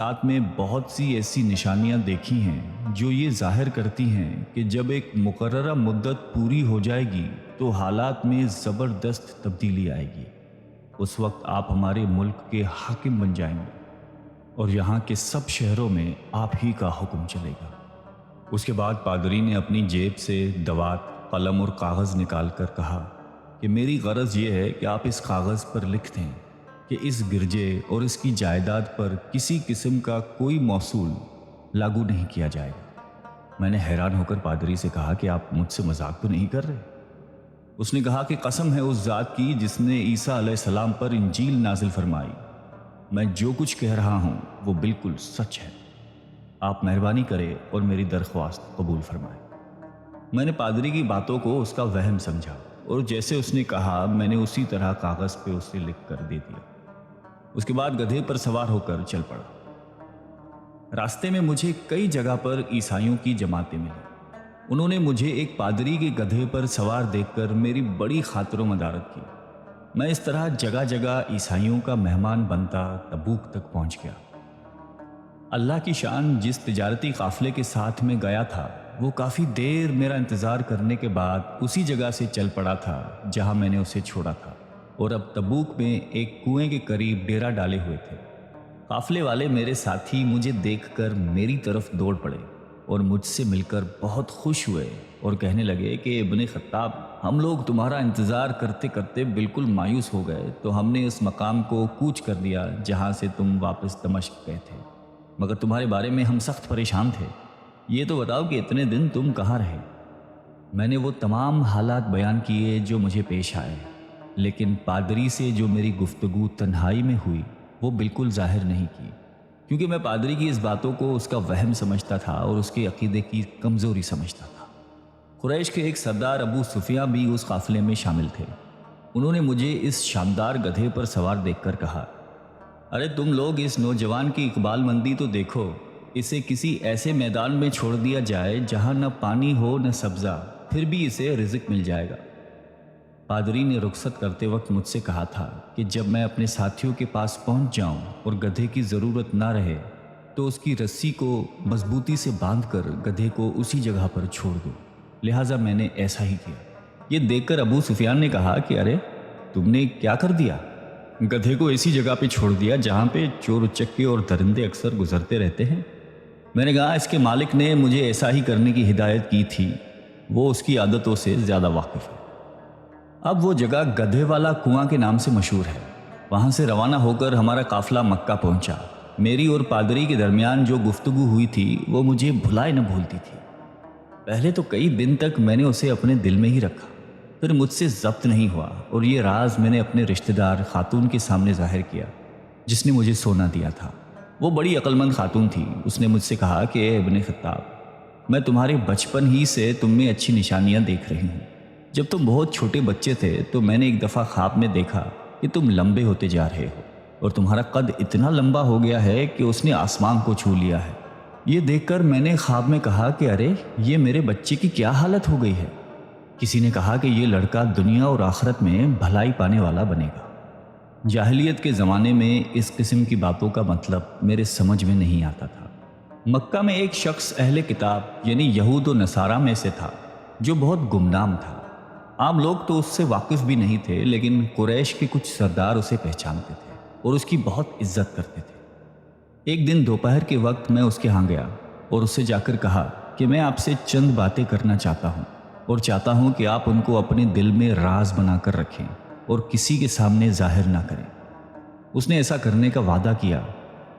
ساتھ میں بہت سی ایسی نشانیاں دیکھی ہیں جو یہ ظاہر کرتی ہیں کہ جب ایک مقررہ مدت پوری ہو جائے گی تو حالات میں زبردست تبدیلی آئے گی۔ اس وقت آپ ہمارے ملک کے حاکم بن جائیں گے اور یہاں کے سب شہروں میں آپ ہی کا حکم چلے گا۔ اس کے بعد پادری نے اپنی جیب سے دوات، قلم اور کاغذ نکال کر کہا کہ میری غرض یہ ہے کہ آپ اس کاغذ پر لکھ دیں کہ اس گرجے اور اس کی جائیداد پر کسی قسم کا کوئی موصول لاگو نہیں کیا جائے گا۔ میں نے حیران ہو کر پادری سے کہا کہ آپ مجھ سے مذاق تو نہیں کر رہے؟ اس نے کہا کہ قسم ہے اس ذات کی جس نے عیسیٰ علیہ السلام پر انجیل نازل فرمائی، میں جو کچھ کہہ رہا ہوں وہ بالکل سچ ہے۔ آپ مہربانی کریں اور میری درخواست قبول فرمائیں۔ میں نے پادری کی باتوں کو اس کا وہم سمجھا اور جیسے اس نے کہا میں نے اسی طرح کاغذ پہ اسے لکھ کر دے دیا۔ اس کے بعد گدھے پر سوار ہو کر چل پڑا۔ راستے میں مجھے کئی جگہ پر عیسائیوں کی جماعتیں ملی۔ انہوں نے مجھے ایک پادری کے گدھے پر سوار دیکھ کر میری بڑی خاطر و مدارت کی۔ میں اس طرح جگہ جگہ عیسائیوں کا مہمان بنتا تبوک تک پہنچ گیا۔ اللہ کی شان، جس تجارتی قافلے کے ساتھ میں گیا تھا وہ کافی دیر میرا انتظار کرنے کے بعد اسی جگہ سے چل پڑا تھا جہاں میں نے اسے چھوڑا تھا، اور اب تبوک میں ایک کنویں کے قریب ڈیرا ڈالے ہوئے تھے۔ قافلے والے میرے ساتھی مجھے دیکھ کر میری طرف دوڑ پڑے اور مجھ سے مل کر بہت خوش ہوئے اور کہنے لگے کہ ابن خطاب، ہم لوگ تمہارا انتظار کرتے کرتے بالکل مایوس ہو گئے تو ہم نے اس مقام کو کوچ کر دیا جہاں سے تم واپس دمشق گئے تھے، مگر تمہارے بارے میں ہم سخت پریشان تھے۔ یہ تو بتاؤ کہ اتنے دن تم کہاں رہے؟ میں نے وہ تمام حالات بیان کیے جو مجھے پیش آئے، لیکن پادری سے جو میری گفتگو تنہائی میں ہوئی وہ بالکل ظاہر نہیں کی، کیونکہ میں پادری کی اس باتوں کو اس کا وہم سمجھتا تھا اور اس کے عقیدے کی کمزوری سمجھتا تھا۔ قریش کے ایک سردار ابو سفیاں بھی اس قافلے میں شامل تھے۔ انہوں نے مجھے اس شاندار گدھے پر سوار دیکھ کر کہا، ارے تم لوگ اس نوجوان کی اقبال مندی تو دیکھو، اسے کسی ایسے میدان میں چھوڑ دیا جائے جہاں نہ پانی ہو نہ سبزہ، پھر بھی اسے رزق مل جائے گا۔ پادری نے رخصت کرتے وقت مجھ سے کہا تھا کہ جب میں اپنے ساتھیوں کے پاس پہنچ جاؤں اور گدھے کی ضرورت نہ رہے تو اس کی رسی کو مضبوطی سے باندھ کر گدھے کو اسی جگہ پر چھوڑ دو، لہٰذا میں نے ایسا ہی کیا۔ یہ دیکھ کر ابو سفیان نے کہا کہ ارے تم نے کیا کر دیا؟ گدھے کو ایسی جگہ پہ چھوڑ دیا جہاں پہ چور اچکے اور درندے اکثر گزرتے رہتے ہیں۔ میں نے کہا اس کے مالک نے مجھے ایسا ہی کرنے کی ہدایت کی تھی، وہ اس کی عادتوں سے زیادہ واقف ہے۔ اب وہ جگہ گدھے والا کنواں کے نام سے مشہور ہے۔ وہاں سے روانہ ہو کر ہمارا قافلہ مکہ پہنچا۔ میری اور پادری کے درمیان جو گفتگو ہوئی تھی وہ مجھے بھلائے نہ بھولتی تھی۔ پہلے تو کئی دن تک میں نے اسے اپنے دل میں ہی رکھا، پھر مجھ سے ضبط نہیں ہوا اور یہ راز میں نے اپنے رشتہ دار خاتون کے سامنے ظاہر کیا جس نے مجھے سونا دیا تھا۔ وہ بڑی عقل مند خاتون تھی۔ اس نے مجھ سے کہا کہ اے ابن خطاب، میں تمہارے بچپن ہی سے تم میں اچھی نشانیاں دیکھ رہی ہوں۔ جب تم بہت چھوٹے بچے تھے تو میں نے ایک دفعہ خواب میں دیکھا کہ تم لمبے ہوتے جا رہے ہو اور تمہارا قد اتنا لمبا ہو گیا ہے کہ اس نے آسمان کو چھو لیا ہے۔ یہ دیکھ کر میں نے خواب میں کہا کہ ارے یہ میرے بچے کی کیا حالت ہو گئی ہے۔ کسی نے کہا کہ یہ لڑکا دنیا اور آخرت میں بھلائی پانے والا بنے گا۔ جاہلیت کے زمانے میں اس قسم کی باتوں کا مطلب میرے سمجھ میں نہیں آتا تھا۔ مکہ میں ایک شخص اہل کتاب یعنی یہود و نصارہ میں سے تھا جو بہت گمنام تھا۔ عام لوگ تو اس سے واقف بھی نہیں تھے، لیکن قریش کے کچھ سردار اسے پہچانتے تھے اور اس کی بہت عزت کرتے تھے۔ ایک دن دوپہر کے وقت میں اس کے ہاں گیا اور اس سے جا کر کہا کہ میں آپ سے چند باتیں کرنا چاہتا ہوں اور چاہتا ہوں کہ آپ ان کو اپنے دل میں راز بنا کر رکھیں اور کسی کے سامنے ظاہر نہ کریں۔ اس نے ایسا کرنے کا وعدہ کیا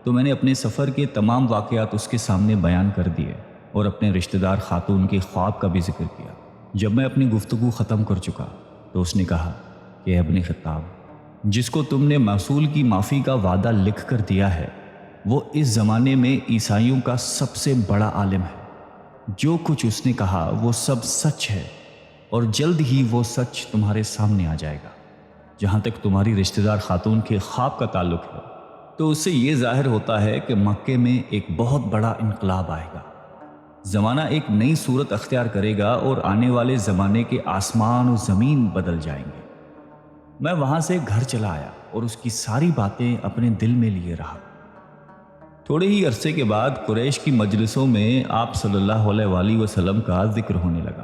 تو میں نے اپنے سفر کے تمام واقعات اس کے سامنے بیان کر دیے اور اپنے رشتہ دار خاتون کے خواب کا بھی ذکر کیا۔ جب میں اپنی گفتگو ختم کر چکا تو اس نے کہا کہ ابن خطاب، جس کو تم نے موصول کی معافی کا وعدہ لکھ کر دیا ہے وہ اس زمانے میں عیسائیوں کا سب سے بڑا عالم ہے۔ جو کچھ اس نے کہا وہ سب سچ ہے اور جلد ہی وہ سچ تمہارے سامنے آ جائے گا۔ جہاں تک تمہاری رشتہ دار خاتون کے خواب کا تعلق ہے تو اس سے یہ ظاہر ہوتا ہے کہ مکے میں ایک بہت بڑا انقلاب آئے گا۔ زمانہ ایک نئی صورت اختیار کرے گا اور آنے والے زمانے کے آسمان و زمین بدل جائیں گے۔ میں وہاں سے گھر چلا آیا اور اس کی ساری باتیں اپنے دل میں لیے رہا۔ تھوڑے ہی عرصے کے بعد قریش کی مجلسوں میں آپ صلی اللہ علیہ وسلم کا ذکر ہونے لگا۔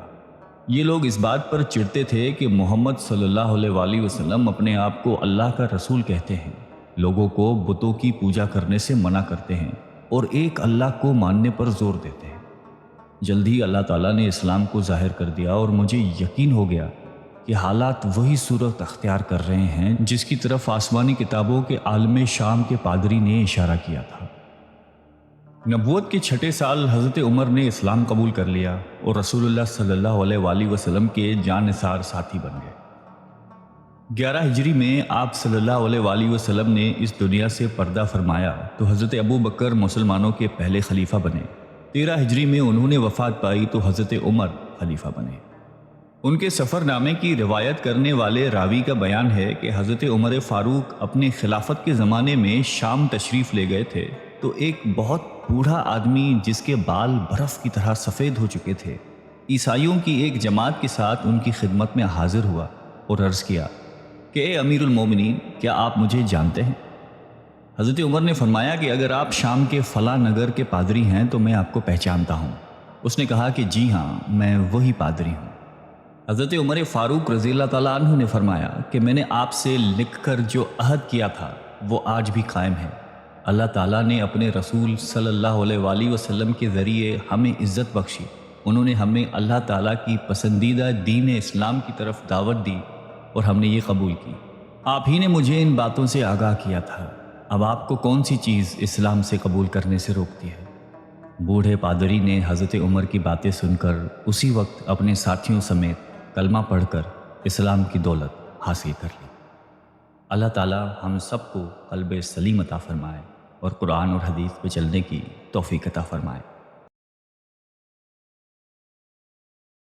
یہ لوگ اس بات پر چڑھتے تھے کہ محمد صلی اللہ علیہ وسلم اپنے آپ کو اللہ کا رسول کہتے ہیں، لوگوں کو بتوں کی پوجا کرنے سے منع کرتے ہیں اور ایک اللہ کو ماننے پر زور دیتے ہیں۔ جلدی اللہ تعالیٰ نے اسلام کو ظاہر کر دیا اور مجھے یقین ہو گیا کہ حالات وہی صورت اختیار کر رہے ہیں جس کی طرف آسمانی کتابوں کے عالم شام کے پادری نے اشارہ کیا تھا۔ نبوت کے چھٹے سال حضرت عمر نے اسلام قبول کر لیا اور رسول اللہ صلی اللہ علیہ وسلم کے جانثار ساتھی بن گئے۔ 11 ہجری میں آپ صلی اللہ علیہ وسلم نے اس دنیا سے پردہ فرمایا تو حضرت ابو بکر مسلمانوں کے پہلے خلیفہ بنے۔ 13 ہجری میں انہوں نے وفات پائی تو حضرت عمر خلیفہ بنے۔ ان کے سفر نامے کی روایت کرنے والے راوی کا بیان ہے کہ حضرت عمر فاروق اپنے خلافت کے زمانے میں شام تشریف لے گئے تھے تو ایک بہت بوڑھا آدمی جس کے بال برف کی طرح سفید ہو چکے تھے عیسائیوں کی ایک جماعت کے ساتھ ان کی خدمت میں حاضر ہوا اور عرض کیا کہ اے امیر المومنین، کیا آپ مجھے جانتے ہیں؟ حضرت عمر نے فرمایا کہ اگر آپ شام کے فلاں نگر کے پادری ہیں تو میں آپ کو پہچانتا ہوں۔ اس نے کہا کہ جی ہاں، میں وہی پادری ہوں۔ حضرت عمر فاروق رضی اللہ تعالیٰ عنہ نے فرمایا کہ میں نے آپ سے لکھ کر جو عہد کیا تھا وہ آج بھی قائم ہے۔ اللہ تعالیٰ نے اپنے رسول صلی اللہ علیہ وسلم کے ذریعے ہمیں عزت بخشی، انہوں نے ہمیں اللہ تعالیٰ کی پسندیدہ دین اسلام کی طرف دعوت دی اور ہم نے یہ قبول کی۔ آپ ہی نے مجھے ان باتوں سے آگاہ کیا تھا، اب آپ کو کون سی چیز اسلام سے قبول کرنے سے روکتی ہے؟ بوڑھے پادری نے حضرت عمر کی باتیں سن کر اسی وقت اپنے ساتھیوں سمیت کلمہ پڑھ کر اسلام کی دولت حاصل کر لی۔ اللہ تعالیٰ ہم سب کو قلب سلیم عطا فرمائے اور قرآن اور حدیث پہ چلنے کی توفیق عطا فرمائے۔